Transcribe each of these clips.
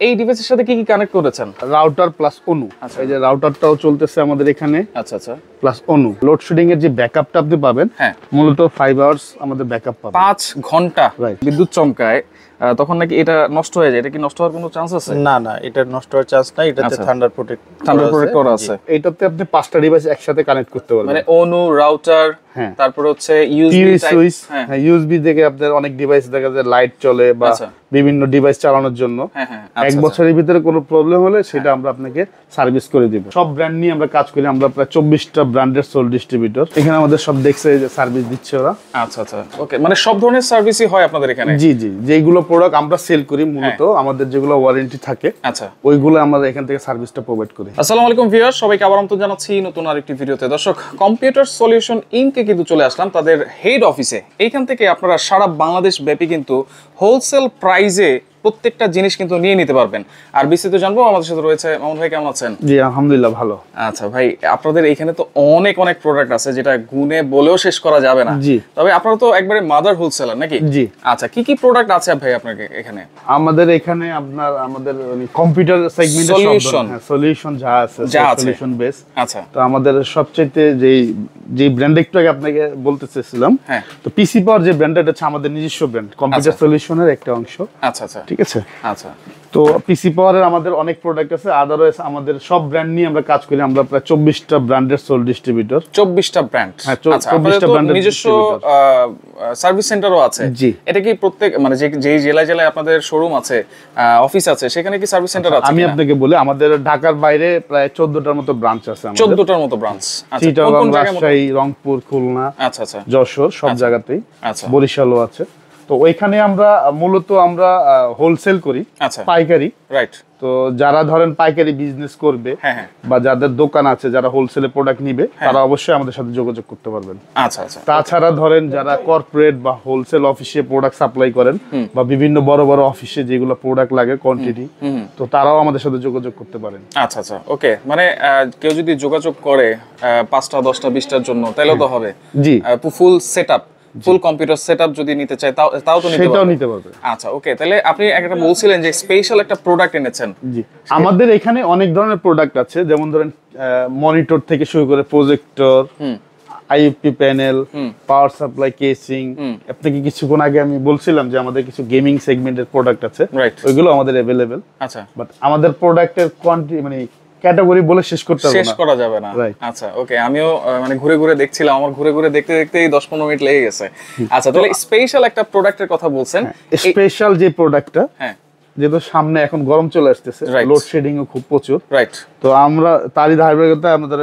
এই ডিভাইসের সাথে কি কি কানেক্ট করেছেন? রাউটার প্লাস অনু। আচ্ছা, এই যে রাউটারটাও চলতেছে আমাদের এখানে। আচ্ছা আচ্ছা, প্লাস অনু লোডশেডিং এর যে ব্যাকআপটা আপনি পাবেন, হ্যাঁ মূলত 5 আওয়ার্স আমাদের ব্যাকআপ পাবেন। 5 ঘন্টা Right. বিদ্যুৎ চমকায়, তখন নাকি এটা নষ্ট হয়ে যায়। এটা কি নষ্ট হওয়ার কোনো চান্স আছে? না না, এটা নষ্ট হওয়ার চান্স নাই। এটাতে আচ্ছা। থান্ডার প্রোটেক্ট করা আছে। এইটাতে আপনি 5টা ডিভাইস একসাথে কানেক্ট করতে পারবেন। মানে অনু, রাউটার, হ্যাঁ। তারপর হচ্ছে ইউএসবি সুইচ, হ্যাঁ ইউএসবি থেকে আপনার অনেক ডিভাইস দেখা যায় লাইট চলে বা আচ্ছা। বিভিন্ন ডিভাইস চালানোর জন্য হ্যাঁ হ্যাঁ, এক আচ্ছা, বছরের ভিতরে কোনো প্রবলেম হলে সেটা আমরা আপনাকে সার্ভিস করে দিব। সব ব্র্যান্ড নিয়ে আমরা কাজ করি। আমরা প্রায় 24টা ব্র্যান্ডের সোল ডিস্ট্রিবিউটর। এখানে আমাদের সব দেখছে যে সার্ভিস দিচ্ছে ওরা। আচ্ছা আচ্ছা, ওকে। মানে সব ধরনের সার্ভিসই হয় আপনাদের এখানে? জি জি, যেগুলো প্রোডাক্ট আমরা সেল করি মূলত আমাদের যেগুলো ওয়ারেন্টি থাকে, আচ্ছা, ওইগুলো আমরা এখান থেকে সার্ভিসটা প্রোভাইড করি। আসসালামু আলাইকুম ভিউয়ার্স, সবাইকে আবার আমন্ত্রণ জানাচ্ছি নতুন আরেকটি ভিডিওতে। দর্শক, কম্পিউটার সলিউশন ইনকে কিন্তু চলে আসলাম তাদের হেড অফিসে। এইখান থেকে আপনারা সারা বাংলাদেশ ব্যাপী কিন্তু হোলসেল প্রাইজে প্রত্যেকটা জিনিস কিন্তু নিয়ে নিতে পারবেন। আর বিস্তারিত জানবো, আমাদের সাথে রয়েছে মামুন ভাই। কেমন আছেন? জি আলহামদুলিল্লাহ ভালো। আচ্ছা ভাই, আপনাদের এখানে তো অনেক অনেক প্রোডাক্ট আছে যেটা গুনে বলেও শেষ করা যাবে না। জি। তবে আপনারা তো একবারে মাদার হোলসেলার নাকি? জি। আচ্ছা, কি কি প্রোডাক্ট আছে ভাই আপনার এখানে? আমাদের এখানে আমাদের কম্পিউটার সেগমেন্টের Solution। সলিউশন যা আছে সলিউশন বেস। আচ্ছা, তো আমাদের সবচেয়ে যে ব্র্যান্ড একটু আগে আপনাকে বলতে চেয়েছিলাম, হ্যাঁ, তো পিসি পাওয়ার যে ব্র্যান্ডটা হচ্ছে আমাদের নিজস্ব ব্র্যান্ড, কম্পিউটার সলিউশনের একটা অংশ। আচ্ছা আচ্ছা, ঠিক আছে। আচ্ছা, তো পিসি পাওয়ারের আমাদের অনেক প্রোডাক্ট আছে। আদারওয়াইজ আমাদের সব ব্র্যান্ড নিয়ে আমরা কাজ করি। আমরা প্রায় 24টা ব্র্যান্ডের সোল ডিস্ট্রিবিউটর। 24টা ব্র্যান্ড? হ্যাঁ, আচ্ছা, আপনাদের 24টা তো ব্র্যান্ডের নিজস্ব সার্ভিস সেন্টারও আছে? জি। এটা কি প্রত্যেক মানে যেই জেলায় জেলায় আপনাদের শোরুম আছে, অফিস আছে, সেখানে কি সার্ভিস সেন্টার আছে? আমি আপনাকে বলি, আমাদের ঢাকার বাইরে প্রায় 14টার মতো ব্রাঞ্চ আছে আমাদের। 14টার মতো ব্রাঞ্চ। আচ্ছা, কোন চিটাগাং, কোন জায়গায়? রাজশাহী, রংপুর, খুলনা, আচ্ছা আচ্ছা, যশোর, সব জায়গাতেই। আচ্ছা, বরিশালও আছে। তো ওইখানে আমরা মূলত হোলসেল করি, আচ্ছা, পাইকারি। রাইট। তো যারা ধরেন পাইকারি বিজনেস করবে হ্যাঁ হ্যাঁ, বা যাদের দোকান আছে, যারা হোলসেলে প্রোডাক্ট নিবে, তারা অবশ্যই আমাদের সাথে যোগাযোগ করতে পারবেন। আচ্ছা আচ্ছা। তাছাড়া ধরেন যারা কর্পোরেট বা হোলসেল অফিসে প্রোডাক্ট সাপ্লাই করেন বা বিভিন্ন বড় বড় অফিসে যেগুলো প্রোডাক্ট লাগে কোয়ান্টিটি, তো তারাও আমাদের সাথে যোগাযোগ করতে পারেন। আচ্ছা আচ্ছা, ওকে। মানে কেউ যদি যোগাযোগ করে 5টা 10টা 20টার জন্য, তাহলে তো হবে? জি, ফুল সেটআপ, ফুল কম্পিউটার সেটআপ যদি নিতে চায় তাও তো সেটাও নিতে পারবে। আচ্ছা, ওকে। তাহলে আপনি একটা বলছিলেন যে স্পেশাল একটা প্রোডাক্ট এনেছেন। জি, আমাদের এখানে অনেক ধরনের প্রোডাক্ট আছে। যেমন ধরেন মনিটর থেকে শুরু করে projector, IFP panel, power supply casing. আপনাকে কিছুক্ষণ আগে আমি বলছিলাম যে আমাদের কিছু গেমিং সেগমেন্টের প্রোডাক্ট আছে, রাইট। ওইগুলো আমাদের अवेलेबल। আচ্ছা, বাট আমাদের প্রোডাক্টের কোয়ান্টিটি মানে ক্যাটাগরি বলে শেষ করা যাবে না। Right. আচ্ছা, ওকে। আমিও মানে ঘুরে ঘুরে দেখছিলাম, আমার ঘুরে ঘুরে দেখতে দেখতেই 10-15 মিনিট লেগে গেছে। আচ্ছা, তাহলে স্পেশাল একটা প্রোডাক্টের কথা বলছেন। স্পেশাল যে প্রোডাক্টটা, হ্যাঁ, যেহেতু সামনে এখন গরম চলে আসতেছে, Right. লোডশেডিং ও খুব প্রচুর, রাইট। তো আমরা তারই ধারাবাহিকতায় আমাদের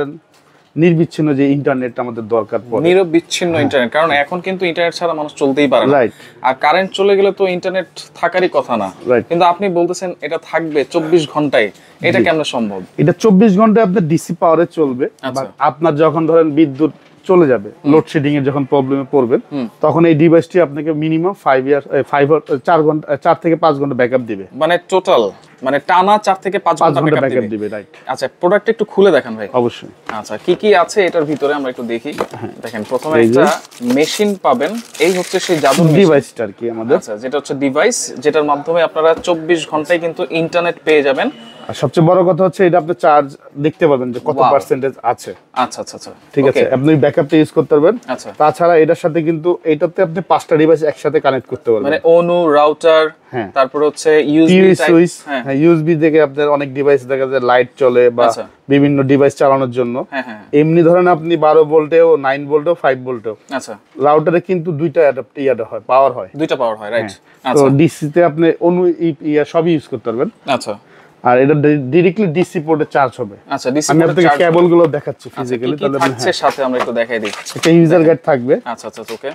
নির্বিচ্ছিন্ন যে ইন্টারনেট আমাদের দরকার পড়ে, নিরবিচ্ছিন্ন ইন্টারনেট। কারণ এখন কিন্তু ইন্টারনেট ছাড়া মানুষ চলতেই পারে না। রাইট। আর কারেন্ট চলে গেলে তো ইন্টারনেট থাকারই কথা না। Right. কিন্তু আপনি বলতেছেন এটা থাকবে 24 ঘন্টায়। এটা কেমনে সম্ভব? এটা 24 ঘন্টায় আপনার ডিসি পাওয়ারে চলবে। আচ্ছা। But আপনার যখন ধরেন বিদ্যুৎ চলে যাবে, লোডশেডিং এর যখন প্রবলেমে পড়বেন, তখন এই ডিভাইসটি আপনাকে মিনিমাম 4 থেকে 5 ঘন্টা ব্যাকআপ দিবে। মানে টোটাল মানে টানা 4 থেকে 5 ঘন্টা ব্যাকআপ দিবে। রাইট। আচ্ছা, প্রোডাক্ট একটু খুলে দেখান ভাই। অবশ্যই। আচ্ছা, কি কি আছে এটার ভিতরে আমরা একটু দেখি। দেখেন, প্রথমে এই যে একটা মেশিন পাবেন। এই হচ্ছে সেই জাদুর মেশিন। ডিভাইসটা আর কি আমাদের। আচ্ছা, যেটা হচ্ছে ডিভাইস, যেটার মাধ্যমে আপনারা 24 ঘন্টায় কিন্তু ইন্টারনেট পেয়ে যাবেন। আর সবচেয়ে বড় কথা হচ্ছে এটা আপনি চার্জ দেখতে পাবেন যে কত Wow. পার্সেন্টেজ আছে। আচ্ছা আচ্ছা আচ্ছা, ঠিক আছে, Okay. আপনি ব্যাকআপটা ইউজ করতে পারবেন। আচ্ছা, তাছাড়া এটার সাথে কিন্তু এটাতে আপনি 5টা ডিভাইস একসাথে কানেক্ট করতে পারবেন। মানে অনু, রাউটার, হ্যাঁ। তারপর হচ্ছে ইউএসবি সুইচ, হ্যাঁ, ইউএসবি থেকে আপনার অনেক ডিভাইস দেখা যায় লাইট চলে বা আচ্ছা। বিভিন্ন ডিভাইস চালানোর জন্য। হ্যাঁ হ্যাঁ, এমনি ধরেন আপনি 12 ভোল্টেও 9 ভোল্টেও 5 ভোল্টেও আচ্ছা, রাউটারে কিন্তু দুইটা ইয়াটা হয়, পাওয়ার হয়। দুইটা পাওয়ার হয়, রাইট। তো আচ্ছা ডিসিতে আপনি অনু সবই ইউজ করতে পারবেন। আচ্ছা আর এটা ডাইরেক্টলি ডিসি পোর্টে চার্জ হবে। আচ্ছা, ডিসি আমি পোর্টে আপনাকে চার্জ। কেবল গুলো দেখাচ্ছি ফিজিক্যালি, তাহলে তাহলে থাকছে সাথে আমরা একটু দেখাই দিই। একটা ইউজার গাইড থাকবে। আচ্ছা আচ্ছা, ওকে।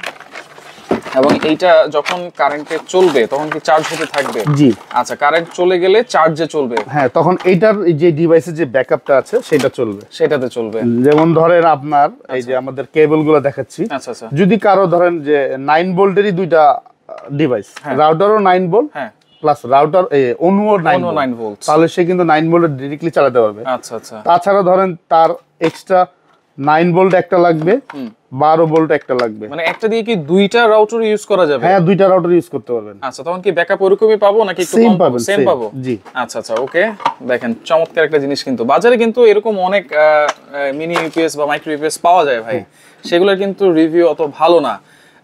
এবং এইটা যখন কারেন্টে চলবে তখন কি চার্জ হতে থাকবে? জি। আচ্ছা, কারেন্ট চলে গেলে চার্জে চলবে। হ্যাঁ, তখন এইটার যে ডিভাইসের যে ব্যাকআপটা আছে সেটা চলবে, সেটাতে চলবে। যেমন ধরেন আপনার এই যে আমাদের কেবল গুলো দেখাচ্ছি। আচ্ছা আচ্ছা, যদি কারো ধরেন যে 9 ভোল্টেরই দুইটা ডিভাইস, রাউটারও 9 ভোল্ট হ্যাঁ, প্লাস রাউটার অনুও 9 ভোল্ট, তাহলে সে কিন্তু 9 ভোল্টে ডাইরেক্টলি চালাতে পারবে। আচ্ছা আচ্ছা, তাছাড়া ধরেন তার এক্সট্রা 9 ভোল্ট একটা লাগবে, 12 ভোল্ট একটা লাগবে। মানে একটা দিয়ে কি দুইটা রাউটার ইউজ করা যাবে? হ্যাঁ, দুইটা রাউটার ইউজ করতে পারবেন। আচ্ছা, তখন কি ব্যাকআপ ওরকমই পাবো নাকি একটু সেম কম পাবেন, সেম পাবো? জি। আচ্ছা আচ্ছা, ওকে। দেখেন চমৎকার একটা জিনিস, কিন্তু বাজারে কিন্তু এরকম অনেক মিনি ইউপিএস বা মাইক্রো ইউপিএস পাওয়া যায় ভাই, সেগুলোর কিন্তু রিভিউ অত ভালো না।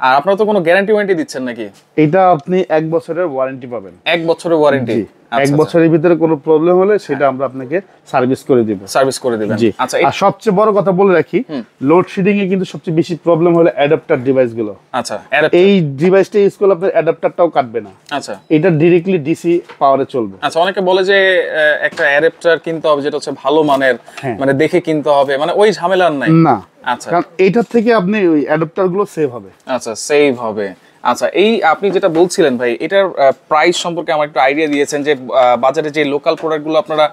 আর আপনারা তো কোনো গ্যারান্টি ওয়ারেন্টি দিচ্ছেন নাকি? এটা আপনি 1 বছরের ওয়ারেন্টি পাবেন। 1 বছরের ওয়ারেন্টি? জি, 1 বছরের ভিতরে কোনো প্রবলেম হলে সেটা আমরা আপনাকে সার্ভিস করে দিব। সার্ভিস করে দিবেন? জি। আচ্ছা, আর সবচেয়ে বড় কথা বলে রাখি, লোডশেডিং এ কিন্তু সবচেয়ে বেশি প্রবলেম হলো অ্যাডাপ্টার ডিভাইস গুলো। আচ্ছা, এই ডিভাইসটা ইউজ করলে আপনার অ্যাডাপ্টারটাও কাটবে না। আচ্ছা, এটা ডাইরেক্টলি ডিসি পাওয়ারে চলবে। আচ্ছা। অনেকে বলে যে একটা অ্যাডাপ্টার কিনতে হবে যেটা হচ্ছে ভালো মানের, মানে দেখে কিনতে হবে, মানে ওই ঝামেলার নাই? না, আচ্ছা, কারণ এইটার থেকে আপনি ওই অ্যাডাপ্টার গুলো সেভ হবে। আচ্ছা, সেভ হবে। আচ্ছা, এই আপনি যেটা বলছিলেন ভাই, এটার প্রাইস সম্পর্কে আমার একটু আইডিয়া দিয়েছেন যে বাজারে যে লোকাল প্রোডাক্টগুলো আপনারা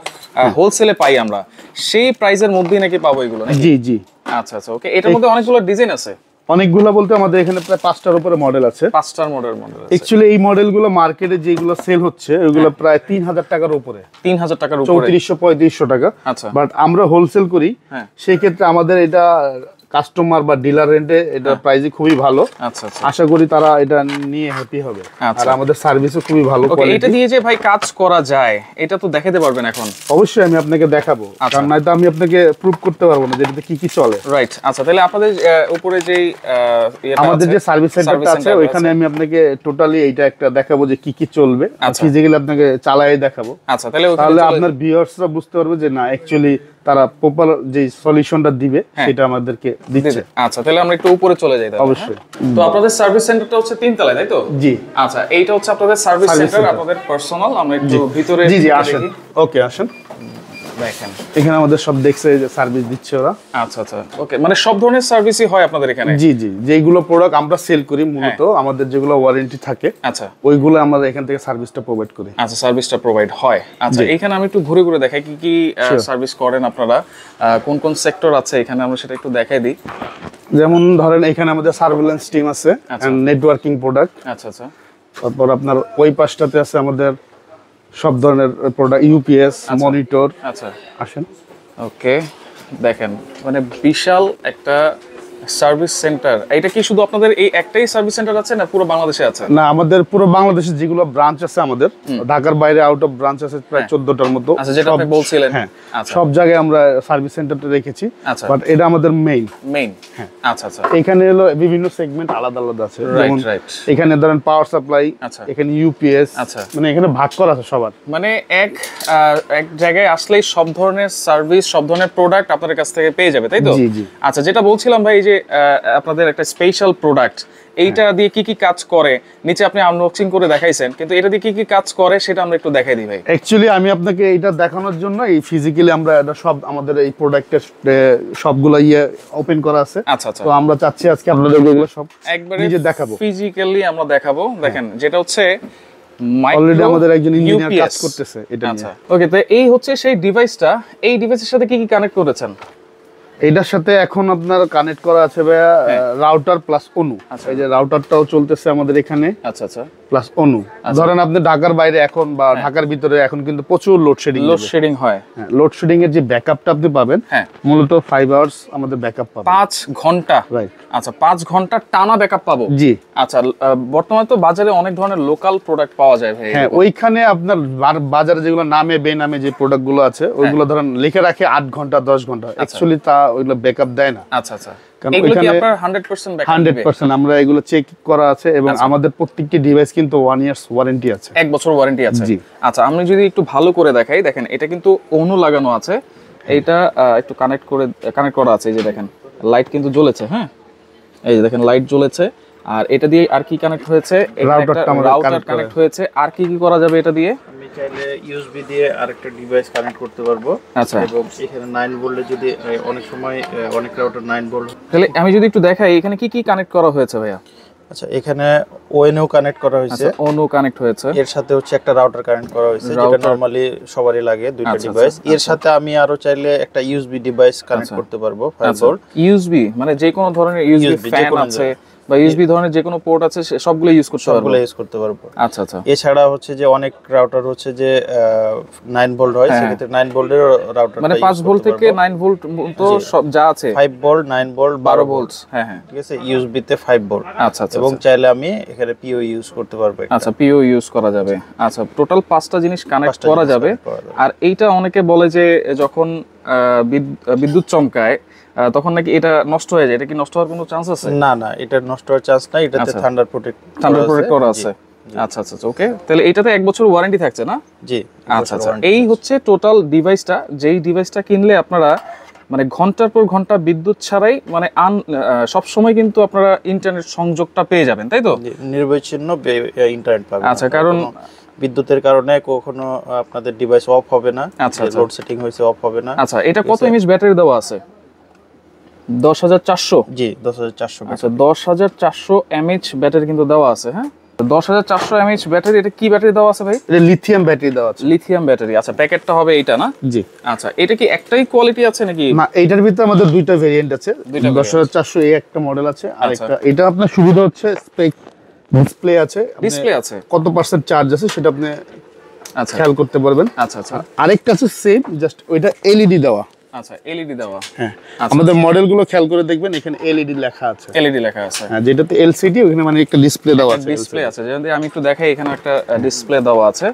হোলসেলে পাই আমরা, সেই প্রাইসের মধ্যেই নাকি পাবো এগুলো? জি জি। আচ্ছা আচ্ছা, ওকে। এটার মধ্যে অনেকগুলো ডিজাইন আছে? অনেকগুলো বলতে আমাদের এখানে প্রায় 5টার উপরে মডেল আছে। 5টার মডেল আছে? অ্যাকচুয়ালি এই মডেলগুলো মার্কেটে যেগুলো সেল হচ্ছে ওগুলো প্রায় 3000 টাকার উপরে। 3000 টাকার উপরে? 3400-3500 টাকা। আচ্ছা। বাট আমরা হোলসেল করি, সেই ক্ষেত্রে আমাদের এটা কাস্টমার বা ডিলার রেন্টে এটা প্রাইসই খুবই ভালো। আচ্ছা আচ্ছা, আশা করি তারা এটা নিয়ে হ্যাপি হবে। আর আমাদের সার্ভিসও খুবই ভালো কোয়ালিটি। এটা দিয়ে যে ভাই কাজ করা যায়, এটা তো দেখাতে পারবেন এখন? অবশ্যই আমি আপনাকে দেখাবো, কারণ নয়তো আমি আপনাকে প্রুভ করতে পারবো না যে এটাতে কি কি চলে। রাইট। আচ্ছা, তাহলে আপনাদের উপরে যেই আমাদের যে সার্ভিস সেন্টারটা আছে ওইখানে আমি আপনাকে টোটালি এইটা একটা দেখাবো যে কি কি চলবে, ফিজিক্যালি আপনাকে চালায়ে দেখাবো। আচ্ছা, তাহলে আপনার ভিউয়ার্সরা বুঝতে পারবে যে না অ্যাকচুয়ালি তারা প্রপার যে সলিউশনটা দিবে সেটা আমাদেরকে দিচ্ছে। আচ্ছা, তাহলে আমরা একটু উপরে চলে যাই। অবশ্যই। তো আপনাদের সার্ভিস সেন্টারটা হচ্ছে 3 তলায়, তাই তো? জি। আচ্ছা, এইটা হচ্ছে আপনাদের সার্ভিস সেন্টার, আপনাদের পার্সোনাল। আমরা একটু ভিতরে জি জি আসেন। ওকে, আসেন। দেখেন এখানে আমাদের সব দেখছে যে সার্ভিস দিচ্ছে ওরা। আচ্ছা আচ্ছা, ওকে। মানে সব ধরনের সার্ভিসই হয় আপনাদের এখানে? জি জি, যেগুলো প্রোডাক্ট আমরা সেল করি মূলত আমাদের যেগুলো ওয়ারেন্টি থাকে, আচ্ছা, ওইগুলো আমরা এখান থেকে সার্ভিসটা প্রোভাইড করি। আচ্ছা, সার্ভিসটা প্রোভাইড হয়। আচ্ছা, এখানে আমি একটু ঘুরে ঘুরে দেখাই কি কি সার্ভিস করেন আপনারা, কোন কোন সেক্টর আছে এখানে, আমরা সেটা একটু দেখাই দিই। যেমন ধরেন এখানে আমাদের সার্ভেইলেন্স টিম আছে, নেটওয়ার্কিং প্রোডাক্ট। আচ্ছা আচ্ছা। তারপর আপনার ওই পাশটাতে আছে আমাদের সব ধরনের প্রোডাক্ট, ইউপিএস, মনিটর। আচ্ছা, আসেন। ওকে, দেখেন মানে বিশাল একটা সার্ভিস সেন্টার। এটা কি শুধু আপনাদের এই একটাই সার্ভিস সেন্টার আছে না পুরো বাংলাদেশে আছে? না, আমাদের পুরো বাংলাদেশে যেগুলো ব্রাঞ্চ আছে, আমাদের ঢাকার বাইরে আউট অফ ব্রাঞ্চ আছে প্রায় 14টার মতো। আচ্ছা, যেটা আপনি বলছিলেন। হ্যাঁ, সব জায়গায় আমরা সার্ভিস সেন্টারটা রেখেছি, বাট এটা আমাদের মেইন। হ্যাঁ, আচ্ছা আচ্ছা। এখানে হলো বিভিন্ন সেগমেন্ট আলাদা আলাদা আছে, যেমন রাইট। এখানে ধরেন পাওয়ার সাপ্লাই, এখানে ইউপিএস, মানে এখানে ভাগ করা আছে সবার। মানে এক জায়গায় আসলেই সব ধরনের সার্ভিস, সব ধরনের প্রোডাক্ট আপনাদের কাছ থেকে পেয়ে যাবে, তাই তো? জি জি। আচ্ছা, যেটা বলছিলাম ভাই, যে আপনাদের একটা স্পেশাল প্রোডাক্ট, এইটা দিয়ে কি কি কাজ করে, নিচে আপনি আনবক্সিং করে দেখাইছেন, কিন্তু এটা দিয়ে কি কি কাজ করে সেটা আমরা একটু দেখাই দিই ভাই। অ্যাকচুয়ালি আমি আপনাকে এইটা দেখানোর জন্য এই ফিজিক্যালি আমরা এটা সব আমাদের এই প্রোডাক্টের সবগুলো ওপেন করা আছে। আচ্ছা আচ্ছা। তো আমরা চাচ্ছি আজকে আপনাদের এগুলো সব একবারে নিজে দেখাবো, ফিজিক্যালি আমরা দেখাবো। দেখেন, যেটা হচ্ছে অলরেডি আমাদের একজন ইঞ্জিনিয়ার কাজ করতেছে এটা নিয়ে। আচ্ছা, ওকে। তো এই হচ্ছে সেই ডিভাইসটা, এই ডিভাইসের সাথে কি কি কানেক্ট করেছেন? এটার সাথে এখন আপনার কানেক্ট করা আছে ভাইয়া রাউটার প্লাস অনু। এই যে রাউটারটাও চলতেছে আমাদের এখানে। আচ্ছা আচ্ছা, প্লাস অনু। ধরেন আপনি ঢাকার বাইরে এখন বা ঢাকার ভিতরে এখন কিন্তু প্রচুর লোডশেডিং হয়। হ্যাঁ, লোডশেডিং এর যে ব্যাকআপটা আপনি পাবেন, মূলত 5 আওয়ার্স আমাদের ব্যাকআপ পাবেন। 5 ঘন্টা? রাইট। আচ্ছা, 5 ঘন্টা টানা ব্যাকআপ পাবো? জি। আচ্ছা, বর্তমানে তো বাজারে অনেক ধরনের লোকাল প্রোডাক্ট পাওয়া যায় ভাই। হ্যাঁ, ওইখানে আপনার বাজারে যেগুলো নামে বেনামে যে প্রোডাক্টগুলো আছে ওইগুলো ধরেন লিখে রাখে 8 ঘন্টা 10 ঘন্টা, অ্যাকচুয়ালি তা ওইগুলো ব্যাকআপ দেয় না। আচ্ছা আচ্ছা, এগুলো কি আপনার 100% ব্যাকআপ দিবে? 100% আমরা এগুলো চেক করা আছে, এবং আমাদের প্রত্যেকটি ডিভাইস কিন্তু 1 ইয়ার্স ওয়ারেন্টি আছে। 1 বছর ওয়ারেন্টি আছে? জি। আচ্ছা, আমি যদি একটু ভালো করে দেখাই, দেখেন এটা কিন্তু অনু লাগানো আছে, এইটা একটু কানেক্ট করা আছে। এই যে দেখেন লাইট কিন্তু জ্বলেছে। হ্যাঁ, এই যে দেখেন লাইট জ্বলেছে। আর এটা দিয়ে আর কি কানেক্ট হয়েছে? রাউটার কানেক্ট হয়েছে। আর কি কি করা যাবে এটা দিয়ে? আমি চাইলে ইউএসবি দিয়ে আরেকটা ডিভাইস কানেক্ট করতে পারবো। আচ্ছা। এবং এখানে 9 ভোল্টে যদি অনেক সময় অনেক রাউটার 9 ভোল্ট। তাহলে আমি যদি একটু দেখাই এখানে কি কি কানেক্ট করা হয়েছে ভাইয়া? আচ্ছা, এখানে ওএনও কানেক্ট করা হয়েছে। অনু কানেক্ট হয়েছে। এর সাথে হচ্ছে একটা রাউটার কানেক্ট করা হয়েছে, যেটা নরমালি সবারই লাগে, দুইটা ডিভাইস। এর সাথে আমি আরো চাইলে একটা ইউএসবি ডিভাইস কানেক্ট করতে পারবো, 5 ভোল্ট। ইউএসবি মানে যে কোনো ধরনের ইউএসবি ফ্যান আছে বা ইউএসবি ধরনের যে কোনো পোর্ট আছে সবগুলো ইউজ করতে পারবো? সবগুলো ইউজ করতে পারবো। আচ্ছা আচ্ছা। এছাড়া হচ্ছে যে অনেক রাউটার হচ্ছে যে 9 ভোল্ট হয়, সেক্ষেত্রে 9 ভোল্টের রাউটার মানে 5 ভোল্ট থেকে 9 ভোল্ট তো সব যা আছে, 5 ভোল্ট, 9 ভোল্ট, 12 ভোল্ট। হ্যাঁ হ্যাঁ, ঠিক আছে, ইউএসবি তে 5 ভোল্ট। আচ্ছা আচ্ছা। এবং চাইলে আমি এখানে পিও ইউজ করতে পারবো। আচ্ছা, পিও ইউজ করা যাবে। আচ্ছা, টোটাল 5টা জিনিস কানেক্ট করা যাবে। আর এইটা অনেকে বলে যে যখন বিদ্যুৎ চমকায় তখন নাকি এটা নষ্ট হয়ে যায়, এটা কি নষ্ট হওয়ার কোনো চান্স আছে? না না, এটা নষ্ট হওয়ার চান্স নাই, এটাতে থান্ডার প্রোটেক্ট করা আছে। আচ্ছা আচ্ছা, ওকে। তাহলে এটাতে 1 বছর ওয়ারেন্টি থাকছে না? জি। আচ্ছা আচ্ছা, এই হচ্ছে টোটাল ডিভাইসটা। যেই ডিভাইসটা কিনলে আপনারা মানে ঘন্টার পর ঘন্টা বিদ্যুৎ ছাড়াই মানে সব সময় কিন্তু আপনারা ইন্টারনেট সংযোগটা পেয়ে যাবেন, তাই তো? নির্বিচ্ছিন্ন ইন্টারনেট পাবেন। আচ্ছা, কারণ বিদ্যুতের কারণে কখনো আপনাদের ডিভাইস অফ হবে না। আচ্ছা, লোড সেটিং হয়েছে অফ হবে না। আচ্ছা, এটা কত এমএএইচ ব্যাটারি দেওয়া আছে? 10400। জি, 10400। আচ্ছা, 10400 এমএএইচ ব্যাটারি কিন্তু দেওয়া আছে। হ্যাঁ, 10400 এমএএইচ ব্যাটারি। এটা কি ব্যাটারি দেওয়া আছে ভাই? এটা লিথিয়াম ব্যাটারি দেওয়া আছে। Lithium battery. আচ্ছা, প্যাকেটটা হবে এইটা না? জি। আচ্ছা, এটা কি একটাই কোয়ালিটি আছে নাকি? না, এইটার ভিতরে আমাদের দুইটা ভেরিয়েন্ট আছে। 10400 এই একটা মডেল আছে, আর একটা এটা আপনার সুবিধা হচ্ছে স্পেক ডিসপ্লে আছে, ডিসপ্লে আছে, কত পার্সেন্ট চার্জ আছে সেটা আপনি আচ্ছা খেয়াল করতে পারবেন। আচ্ছা আচ্ছা। আরেকটা আছে সেম, জাস্ট ওইটা এলইডি দেওয়া। আচ্ছা, এলইডি দেওয়া। হ্যাঁ, আমাদের মডেলগুলো খেয়াল করে দেখবেন, এখানে এলইডি লেখা আছে। এলইডি লেখা আছে, হ্যাঁ, যেটাতে এলসিডি ওখানে মানে একটা ডিসপ্লে দেওয়া আছে। ডিসপ্লে আছে, যদি আমি একটু দেখাই, এখানে একটা ডিসপ্লে দেওয়া আছে।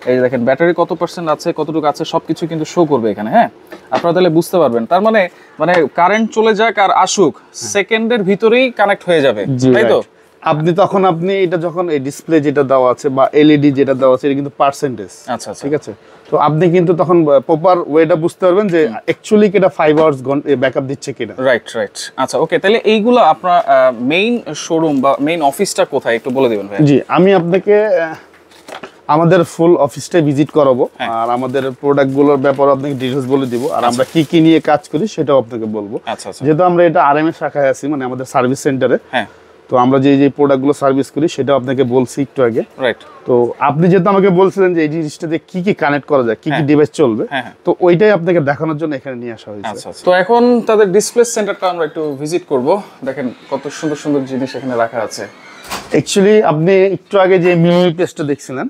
এই যে দেখেন ব্যাটারি কত পার্সেন্ট আছে, কতটুকু আছে, সবকিছু কিন্তু শো করবে এখানে। হ্যাঁ, আপনারা তাহলে বুঝতে পারবেন। তার মানে কারেন্ট চলে যাক আর আসুক, সেকেন্ডের ভিতরেই কানেক্ট হয়ে যাবে, তাই তো? আপনি এটা যখন এই ডিসপ্লে যেটা দেওয়া আছে বা এলইডি যেটা দেওয়া আছে, এটা কিন্তু পার্সেন্টেজ। আচ্ছা, ঠিক আছে। তো আপনি কিন্তু তখন প্রপার ওয়েটা বুঝতে পারবেন যে অ্যাকচুয়ালি এটা 5 আওয়ার্স ব্যাকআপ দিচ্ছে কিনা। Right right. আচ্ছা, ওকে। তাহলে এইগুলো আপনার মেইন শোরুম বা মেইন অফিসটা কোথায় একটু বলে দিবেন ভাই? জি, আমি আপনাকে আমাদের ফুল অফিসটা ভিজিট করাবো, আর আমাদের প্রোডাক্টগুলোর ব্যাপারে আপনাকে ডিটেইলস বলে দিব, আর আমরা কি কি নিয়ে কাজ করি সেটাও আপনাকে বলবো। আচ্ছা আচ্ছা। যেহেতু আমরা এটা আরএমএ শাখায় আছি, মানে আমাদের সার্ভিস সেন্টারে। হ্যাঁ, তো আমরা যে প্রোডাক্টগুলো সার্ভিস করি সেটাও আপনাকে বলছি একটু আগে। রাইট। তো আপনি যেহেতু আমাকে বলছিলেন যে এই জিনিসটাতে কি কি কানেক্ট করা যায়, কি কি ডিভাইস চলবে, তো ওইটাই আপনাকে দেখানোর জন্য এখানে নিয়ে আসা হয়েছে। আচ্ছা, তো এখন তাদের ডিসপ্লে সেন্টারটা আমরা একটু ভিজিট করব। দেখেন কত সুন্দর সুন্দর জিনিস এখানে রাখা আছে। অ্যাকচুয়ালি আপনি একটু আগে যে মিমি পেজটা দেখছিলেন,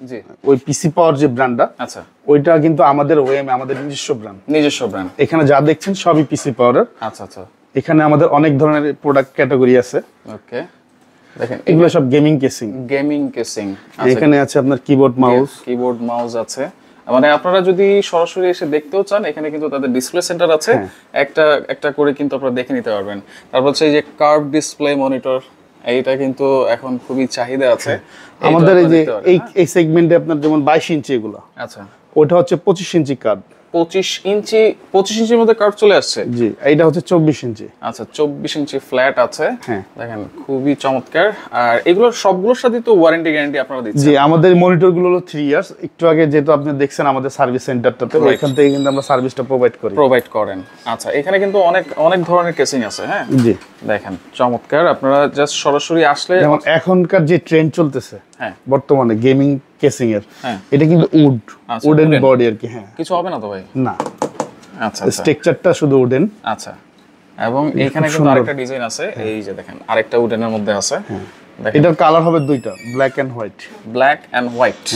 ওই পিসি পাওয়ার যে ব্র্যান্ডটা, আচ্ছা, ওইটা কিন্তু আমাদের ওএমএ, আমাদের নিজস্ব ব্র্যান্ড। নিজস্ব ব্র্যান্ড। এখানে যা দেখছেন সবই পিসি পাওয়ারের। আচ্ছা আচ্ছা। এখানে আমাদের অনেক ধরনের প্রোডাক্ট ক্যাটাগরি আছে। ওকে, দেখেন এগুলো সব গেমিং কেসিং। Gaming casing. এখানে আছে আপনার কিবোর্ড মাউস আছে। মানে আপনারা যদি সরাসরি এসে দেখতেও চান, এখানে কিন্তু তাদের ডিসপ্লে সেন্টার আছে, একটা একটা করে কিন্তু আপনারা দেখে নিতে পারবেন। তারপর হচ্ছে এই যে কার্ভ ডিসপ্লে মনিটর, এইটা কিন্তু এখন খুবই চাহিদা আছে আমাদের। এই যে এই সেগমেন্টে আপনার যেমন 22 ইঞ্চি এগুলো, আচ্ছা, ওটা হচ্ছে 25 ইঞ্চি কার্ভ। 25 ইঞ্চির মধ্যে কার্ভ চলে আসছে। জি, এইটা হচ্ছে 24 ইঞ্চি। আচ্ছা, 24 ইঞ্চি ফ্ল্যাট আছে। হ্যাঁ, দেখেন খুবই চমৎকার। আর এগুলোর সবগুলোর সাথে তো ওয়ারেন্টি গ্যারান্টি আপনারা দিচ্ছেন? জি, আমাদের মনিটর গুলো হলো 3 ইয়ার্স। একটু আগে যেহেতু আপনি দেখছেন আমাদের সার্ভিস সেন্টারটাতে, ওইখান থেকে কিন্তু আমরা সার্ভিসটা প্রোভাইড করেন। আচ্ছা, এখানে কিন্তু অনেক অনেক ধরনের কেসিং আছে। হ্যাঁ, জি, দেখেন চমৎকার। আপনারা জাস্ট সরাসরি আসলে, যেমন এখনকার যে ট্রেন্ড চলতেছে বর্তমানে গেমিং কেসিং এর, এটা কিন্তু উডেন বডি আর কি। হ্যাঁ, কিছু হবে না তো ভাই? না। আচ্ছা, স্ট্রাকচারটা শুধু উডেন। আচ্ছা, এবং এখানে কিন্তু আরেকটা ডিজাইন আছে, এই যে দেখেন আরেকটা উডেনের মধ্যে আছে। এটার কালার হবে দুইটা, ব্ল্যাক এন্ড হোয়াইট।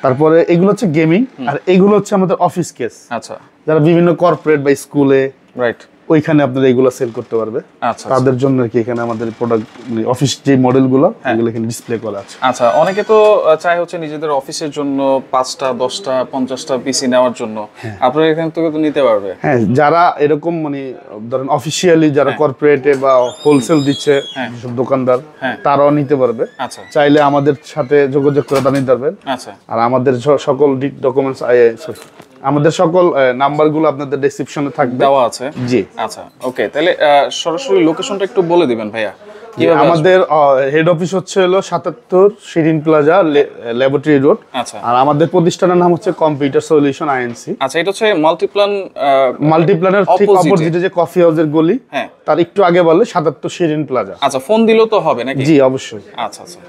তারপরে এগুলো হচ্ছে গেমিং, আর এগুলো হচ্ছে আমাদের অফিস কেস। আচ্ছা, যারা বিভিন্ন কর্পোরেট বা স্কুলে, রাইট, ওইখানে আপনারা এগুলো সেল করতে পারবে। আচ্ছা, তাদের জন্য আর কি এখানে আমাদের প্রোডাক্ট, অফিস যে মডেলগুলো, এগুলো এখানে ডিসপ্লে করা আছে। আচ্ছা, অনেকে তো চায় হচ্ছে নিজেদের অফিসের জন্য 5টা 10টা 50টা পিসি নেওয়ার জন্য, আপনারা এখান থেকে তো নিতে পারবে। হ্যাঁ, যারা এরকম মানে ধরেন অফিসিয়ালি যারা কর্পোরেটে বা হোলসেল দিচ্ছে সব দোকানদার, তারাও নিতে পারবে। আচ্ছা, চাইলে আমাদের সাথে যোগাযোগ করে তা নিতে পারবেন। আচ্ছা, আর আমাদের সকল ডকুমেন্টস, আমাদের সকল নাম্বারগুলো আপনাদের ডেসক্রিপশনে থাকবে, দেওয়া আছে। জি, আচ্ছা, ওকে। তাহলে সরাসরি লোকেশনটা একটু বলে দিবেন ভাইয়া। আমাদের হেড অফিস হচ্ছে হলো 77 শিরিন প্লাজা, ল্যাবরেটরি রোড। আচ্ছা, আর আমাদের প্রতিষ্ঠানের নাম হচ্ছে কম্পিউটার সলিউশন আইএনসি। আচ্ছা, এটা হচ্ছে মাল্টিপ্ল্যানের ঠিক অপোজিটে যে কফি হাউসের গলি, তার একটু আগে বললে 77 শিরিন প্লাজা। আচ্ছা, ফোন দিলেও তো হবে নাকি? জি, অবশ্যই। আচ্ছা আচ্ছা।